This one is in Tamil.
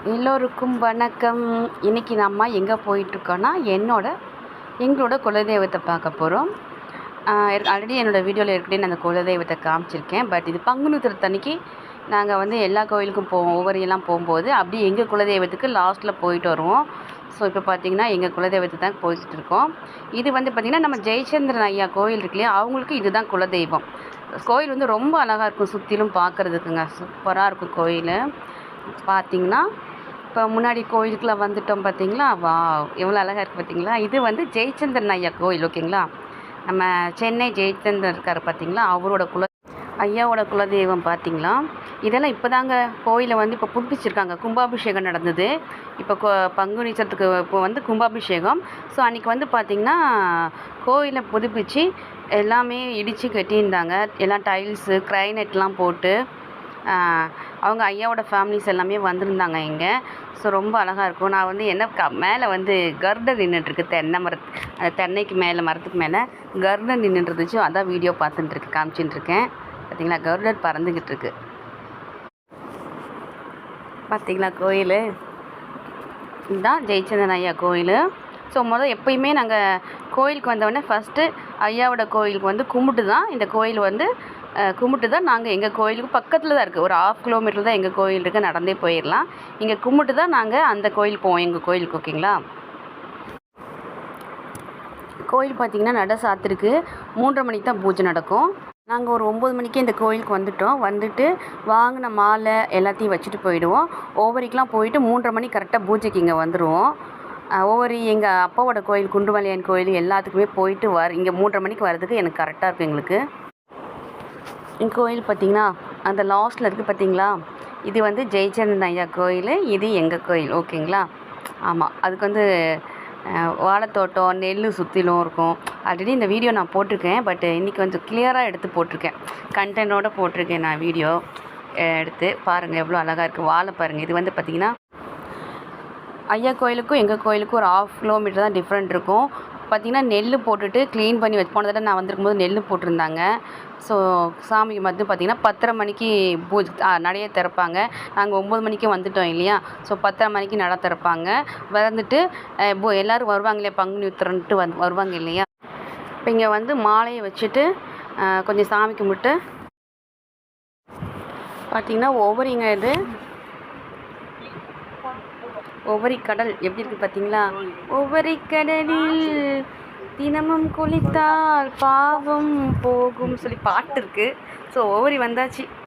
எல்லோருக்கும் வணக்கம். இன்றைக்கி நம்ம எங்கே போயிட்டுருக்கோன்னா எங்களோட குலதெய்வத்தை பார்க்க போகிறோம். ஆல்ரெடி என்னோடய வீடியோவில் ஏற்கனவே நான் அந்த குலதெய்வத்தை காமிச்சிருக்கேன். பட் இது பங்குனி உத்திரத்தன்னைக்கு நாங்கள் வந்து எல்லா கோயிலுக்கும் போவோம். ஒவ்வொரு போகும்போது அப்படியே எங்கள் குலதெய்வத்துக்கு லாஸ்ட்டில் போயிட்டு வருவோம். ஸோ இப்போ பார்த்திங்கன்னா எங்கள் குலதெய்வத்துக்கு தான் போயிட்டு இருக்கோம். இது வந்து பார்த்திங்கன்னா நம்ம ஜெயச்சந்திரன் ஐயா கோயில் இருக்கு இல்லையா, அவங்களுக்கு இதுதான் குலதெய்வம். கோயில் வந்து ரொம்ப அழகாக இருக்கும், சுற்றிலும் பார்க்குறதுக்குங்க சூப்பராக இருக்கும் கோயில். பார்த்திங்கன்னா இப்போ முன்னாடி கோயிலுக்குலாம் வந்துட்டோம் பார்த்தீங்களா, வா எவ்வளோ அழகாக இருக்குது பார்த்தீங்களா. இது வந்து ஜெயச்சந்திரன் ஐயா கோயில், ஓகேங்களா. நம்ம சென்னை ஜெயச்சந்திரன் இருக்கார் பார்த்தீங்களா, அவரோட ஐயாவோட குலதெய்வம் பார்த்தீங்களா. இதெல்லாம் இப்போ தாங்க கோயிலை வந்து இப்போ புதுப்பிச்சிருக்காங்க. கும்பாபிஷேகம் நடந்தது இப்போ பங்குனிச்சத்துக்கு இப்போ வந்து கும்பாபிஷேகம். ஸோ அன்றைக்கி வந்து பார்த்திங்கன்னா கோயிலை புதுப்பித்து எல்லாமே இடித்து கட்டியிருந்தாங்க. எல்லாம் டைல்ஸு கிரைனைட்லாம் போட்டு அவங்க ஐயாவோட ஃபேமிலிஸ் எல்லாமே வந்திருந்தாங்க இங்கே. ஸோ ரொம்ப அழகாக இருக்கும். நான் வந்து மேலே வந்து கர்டர் நின்றுட்டுருக்கு, அந்த தென்னைக்கு மேலே மரத்துக்கு மேலே கர்டர் நின்றுருந்துச்சு. அதான் வீடியோ பார்த்துட்டுருக்கு, காமிச்சின்ட்டுருக்கேன். பார்த்திங்களா, கர்டர் பறந்துக்கிட்டு இருக்கு. பார்த்திங்களா கோயில், இதுதான் ஜெயச்சந்திரன் ஐயா கோயில். ஸோ எப்போயுமே நாங்கள் கோயிலுக்கு வந்தோடனே ஃபஸ்ட்டு ஐயாவோட கோயிலுக்கு வந்து கும்பிட்டு தான் இந்த கோயில் வந்து கும்பிட்டு தான் நாங்கள் எங்கள் கோயிலுக்கு பக்கத்தில் தான் இருக்குது. ஒரு 1/2 கிலோமீட்டர் தான் எங்கள் கோயில் இருக்குது, நடந்தே போயிடலாம். இங்கே கும்பிட்டு தான் நாங்கள் அந்த கோயில் போவோம், எங்கள் கோயிலுக்கு, ஓகேங்களா. கோயில் பார்த்திங்கன்னா நட சாத்திருக்கு. 3:30 மணிக்கு தான் பூஜை நடக்கும். நாங்கள் ஒரு 9 மணிக்கே இந்த கோயிலுக்கு வந்துட்டு வாங்கின மாலை எல்லாத்தையும் வச்சுட்டு போயிடுவோம். ஓவரிக்கெலாம் போயிட்டு 3:30 மணி கரெக்டாக பூஜைக்கு இங்கே வந்துடுவோம். ஒவ்வொரு எங்கள் அப்பாவோட கோயில் குண்டுமலையான் கோயில் எல்லாத்துக்குமே போயிட்டு இங்கே 3:30 மணிக்கு வர்றதுக்கு எனக்கு கரெக்டாக இருக்குது எங்களுக்கு. எங்கள் கோயில் பார்த்திங்கன்னா அந்த லாஸ்ட்டில் இருக்குது பார்த்திங்களா, இது வந்து ஜெயச்சந்திரன் ஐயா கோயில், இது எங்கள் கோயில், ஓகேங்களா. ஆமாம், அதுக்கு வந்து வாழைத்தோட்டம் நெல் சுற்றிலும் இருக்கும். ஆல்ரெடி இந்த வீடியோ நான் போட்டிருக்கேன். பட் இன்றைக்கி கொஞ்சம் கிளியராக எடுத்து போட்டிருக்கேன், கண்டென்ட்டோடு போட்டிருக்கேன். நான் வீடியோ எடுத்து பாருங்கள், எவ்வளோ அழகாக இருக்குது. வாழை பாருங்கள். இது வந்து பார்த்திங்கன்னா ஐயா கோயிலுக்கும் எங்கள் கோயிலுக்கும் ஒரு 1/2 கிலோமீட்டர் தான் டிஃப்ரெண்ட் இருக்கும். பார்த்திங்கன்னா நெல் போட்டுட்டு க்ளீன் பண்ணி போன தடவை நான் வந்திருக்கும்போது நெல் போட்டிருந்தாங்க. ஸோ சாமிக்கு மட்டும் பார்த்திங்கன்னா 10:30 மணிக்கு நடையை திறப்பாங்க. நாங்கள் 9 மணிக்கு வந்துட்டோம் இல்லையா. ஸோ 10:30 மணிக்கு நடை திறப்பாங்க. வந்துட்டு எல்லோரும் வருவாங்க இல்லையா, பங்குனி உத்திரன்ட்டு வருவாங்க இல்லையா. இப்போ இங்கே வந்து மாலையை வச்சுட்டு கொஞ்சம் சாமி கும்பிட்டு பார்த்திங்கன்னா ஒவ்வொருங்க இது ஒவ்வொரு கடல் எப்படி இருக்குது பார்த்தீங்களா. ஒவ்வொரு கடலில் தினமும் குளித்தால் பாவம் போகும் சொல்லி பாட்டு இருக்குது. ஸோ ஒவ்வொரு வந்தாச்சு.